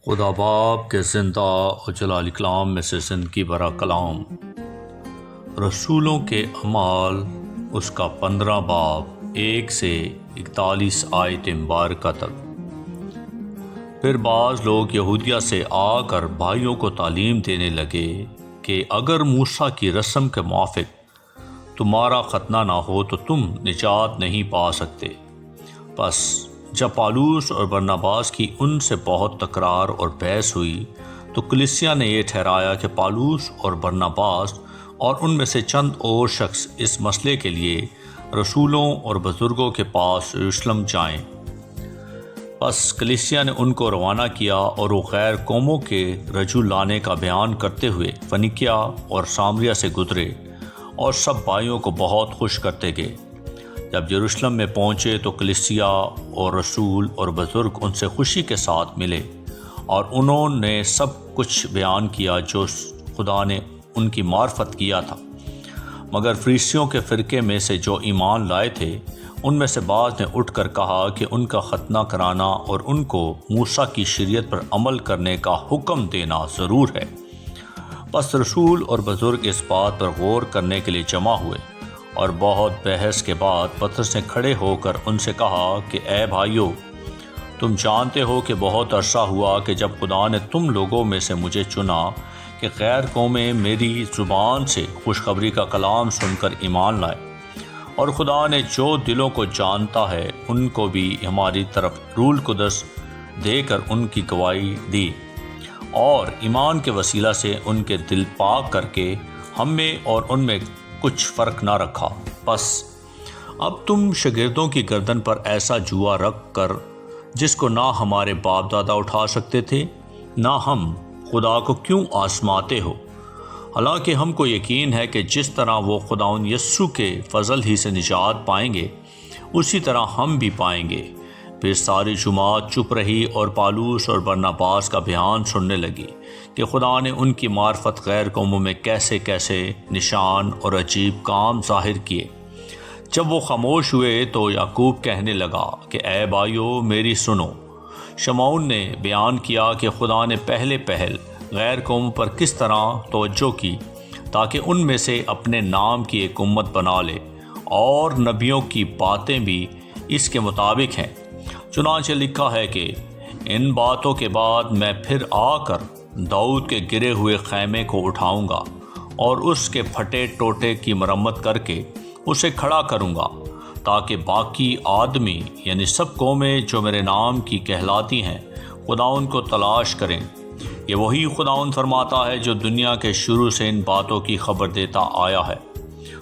خدا باپ کے زندہ و جلال کلام میں سے زندگی بھرا کلام، رسولوں کے اعمال اس کا 15 باب 1 سے 41 آیت مبارکہ تک۔ پھر بعض لوگ یہودیہ سے آ کر بھائیوں کو تعلیم دینے لگے کہ اگر موسیٰ کی رسم کے موافق تمہارا ختنہ نہ ہو تو تم نجات نہیں پا سکتے۔ پس جب پالوس اور برناباس کی ان سے بہت تکرار اور بحث ہوئی تو کلیسیا نے یہ ٹھہرایا کہ پالوس اور برناباس اور ان میں سے چند اور شخص اس مسئلے کے لیے رسولوں اور بزرگوں کے پاس یروشلم جائیں۔ پس کلیسیا نے ان کو روانہ کیا اور وہ غیر قوموں کے رجوع لانے کا بیان کرتے ہوئے فنیکیا اور سامریہ سے گزرے اور سب بھائیوں کو بہت خوش کرتے گئے۔ جب یروشلم میں پہنچے تو کلیسیا اور رسول اور بزرگ ان سے خوشی کے ساتھ ملے اور انہوں نے سب کچھ بیان کیا جو خدا نے ان کی معرفت کیا تھا۔ مگر فریسیوں کے فرقے میں سے جو ایمان لائے تھے ان میں سے بعض نے اٹھ کر کہا کہ ان کا ختنہ کرانا اور ان کو موسیٰ کی شریعت پر عمل کرنے کا حکم دینا ضرور ہے۔ پس رسول اور بزرگ اس بات پر غور کرنے کے لیے جمع ہوئے اور بہت بحث کے بعد پطرس نے کھڑے ہو کر ان سے کہا کہ اے بھائیو، تم جانتے ہو کہ بہت عرصہ ہوا کہ جب خدا نے تم لوگوں میں سے مجھے چنا کہ غیر قومیں میری زبان سے خوشخبری کا کلام سن کر ایمان لائے، اور خدا نے جو دلوں کو جانتا ہے ان کو بھی ہماری طرف روح القدس دے کر ان کی گواہی دی، اور ایمان کے وسیلہ سے ان کے دل پاک کر کے ہم میں اور ان میں کچھ فرق نہ رکھا۔ بس اب تم شاگردوں کی گردن پر ایسا جوا رکھ کر جس کو نہ ہمارے باپ دادا اٹھا سکتے تھے نہ ہم، خدا کو کیوں آزماتے ہو؟ حالانکہ ہم کو یقین ہے کہ جس طرح وہ خداوند یسوع کے فضل ہی سے نجات پائیں گے اسی طرح ہم بھی پائیں گے۔ پھر ساری جماعت چپ رہی اور پالوس اور برناباس کا بیان سننے لگی کہ خدا نے ان کی معرفت غیر قوموں میں کیسے کیسے نشان اور عجیب کام ظاہر کیے۔ جب وہ خاموش ہوئے تو یعقوب کہنے لگا کہ اے بھائیو میری سنو۔ شمعون نے بیان کیا کہ خدا نے پہل غیر قوموں پر کس طرح توجہ کی تاکہ ان میں سے اپنے نام کی ایک امت بنا لے، اور نبیوں کی باتیں بھی اس کے مطابق ہیں۔ چنانچہ لکھا ہے کہ ان باتوں کے بعد میں پھر آ کر داؤد کے گرے ہوئے خیمے کو اٹھاؤں گا اور اس کے پھٹے ٹوٹے کی مرمت کر کے اسے کھڑا کروں گا، تاکہ باقی آدمی یعنی سب قومیں جو میرے نام کی کہلاتی ہیں خداوند کو تلاش کریں۔ یہ وہی خداوند فرماتا ہے جو دنیا کے شروع سے ان باتوں کی خبر دیتا آیا ہے۔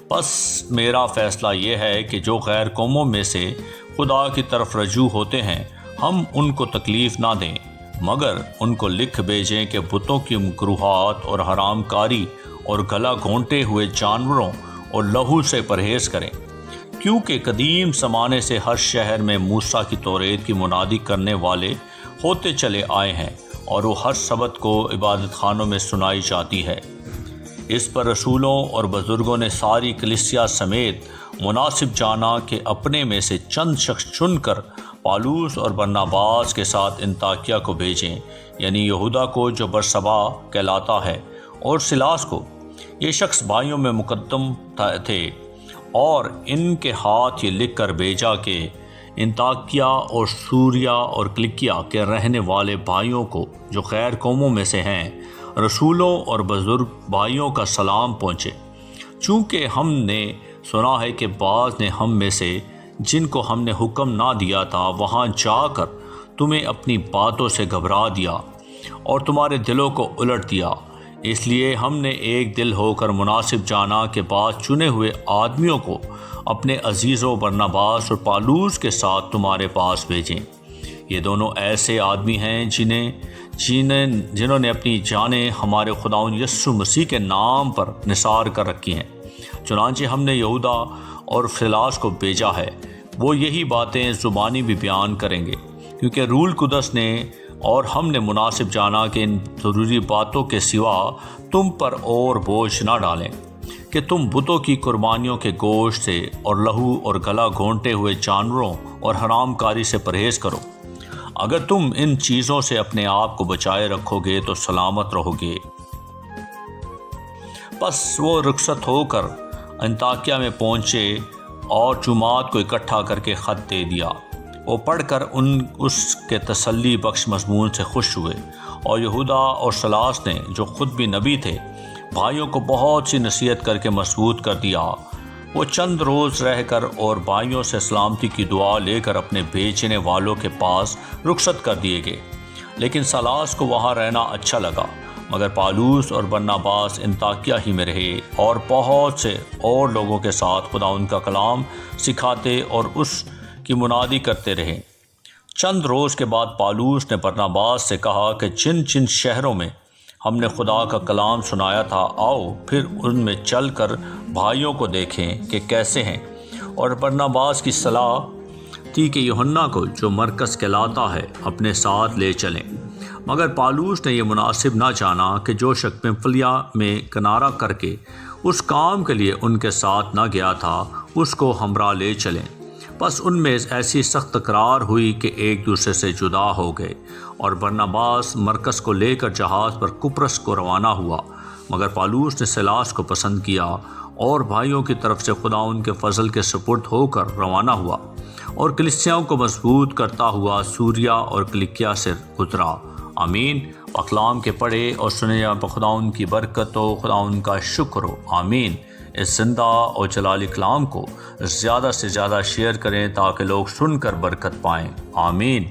بس میرا فیصلہ یہ ہے کہ جو غیر قوموں میں سے خدا کی طرف رجوع ہوتے ہیں ہم ان کو تکلیف نہ دیں، مگر ان کو لکھ بھیجیں کہ بتوں کی مکروہات اور حرام کاری اور گلا گھونٹے ہوئے جانوروں اور لہو سے پرہیز کریں، کیونکہ قدیم زمانے سے ہر شہر میں موسیٰ کی توریت کی منادی کرنے والے ہوتے چلے آئے ہیں، اور وہ ہر سبت کو عبادت خانوں میں سنائی جاتی ہے۔ اس پر رسولوں اور بزرگوں نے ساری کلیسیا سمیت مناسب جانا کہ اپنے میں سے چند شخص چن کر پالوس اور برناباس کے ساتھ انطاکیہ کو بھیجیں، یعنی یہودا کو جو برسبا کہلاتا ہے، اور سلاس کو۔ یہ شخص بھائیوں میں مقدم تھے، اور ان کے ہاتھ یہ لکھ کر بھیجا کہ انطاکیہ اور سوریا اور کلیکیا کے رہنے والے بھائیوں کو جو غیر قوموں میں سے ہیں رسولوں اور بزرگ بھائیوں کا سلام پہنچے، چونکہ ہم نے سنا ہے کہ بعض نے ہم میں سے جن کو ہم نے حکم نہ دیا تھا وہاں جا کر تمہیں اپنی باتوں سے گھبرا دیا اور تمہارے دلوں کو الٹ دیا۔ اس لیے ہم نے ایک دل ہو کر مناسب جانا کہ بعض چنے ہوئے آدمیوں کو اپنے عزیزوں برناباس اور پالوس کے ساتھ تمہارے پاس بھیجیں۔ یہ دونوں ایسے آدمی ہیں جنہوں نے اپنی جانیں ہمارے خداوند یسوع مسیح کے نام پر نثار کر رکھی ہیں۔ چنانچہ ہم نے یہودا اور سلاس کو بھیجا ہے، وہ یہی باتیں زبانی بھی بیان کریں گے، کیونکہ روح القدس نے اور ہم نے مناسب جانا کہ ان ضروری باتوں کے سوا تم پر اور بوجھ نہ ڈالیں کہ تم بتوں کی قربانیوں کے گوشت سے اور لہو اور گلا گھونٹے ہوئے جانوروں اور حرام کاری سے پرہیز کرو۔ اگر تم ان چیزوں سے اپنے آپ کو بچائے رکھو گے تو سلامت رہو گے۔ پس وہ رخصت ہو کر انطاکیہ میں پہنچے اور جماعت کو اکٹھا کر کے خط دے دیا۔ وہ پڑھ کر اس کے تسلی بخش مضمون سے خوش ہوئے، اور یہودا اور سلاس نے، جو خود بھی نبی تھے، بھائیوں کو بہت سی نصیحت کر کے مضبوط کر دیا۔ وہ چند روز رہ کر اور بھائیوں سے سلامتی کی دعا لے کر اپنے بھیجنے والوں کے پاس رخصت کر دیے گئے۔ لیکن سلاس کو وہاں رہنا اچھا لگا، مگر پالوس اور برناباس انطاکیہ ہی میں رہے اور بہت سے اور لوگوں کے ساتھ خدا ان کا کلام سکھاتے اور اس کی منادی کرتے رہے۔ چند روز کے بعد پالوس نے برناباس سے کہا کہ جن جن شہروں میں ہم نے خدا کا کلام سنایا تھا، آؤ پھر ان میں چل کر بھائیوں کو دیکھیں کہ کیسے ہیں۔ اور برناباس کی صلاح تھی کہ یوحنا کو، جو مرکز کہلاتا ہے، اپنے ساتھ لے چلیں۔ مگر پالوس نے یہ مناسب نہ جانا کہ جو شخص پنفلیہ میں کنارہ کر کے اس کام کے لیے ان کے ساتھ نہ گیا تھا، اس کو ہمراہ لے چلیں۔ بس ان میں ایسی سخت تکرار ہوئی کہ ایک دوسرے سے جدا ہو گئے، اور برناباس مرکز کو لے کر جہاز پر قبرص کو روانہ ہوا۔ مگر پالوس نے سلاس کو پسند کیا اور بھائیوں کی طرف سے خدا ان کے فضل کے سپرد ہو کر روانہ ہوا، اور کلیسیاؤں کو مضبوط کرتا ہوا سوریا اور کلیکیا سے گزرا۔ آمین۔ کلام کے پڑھے اور سنے جانے خدا ان کی برکت ہو، خدا ان کا شکر ہو۔ آمین۔ اس زندہ اور جلالی کلام کو زیادہ سے زیادہ شیئر کریں تاکہ لوگ سن کر برکت پائیں۔ آمین۔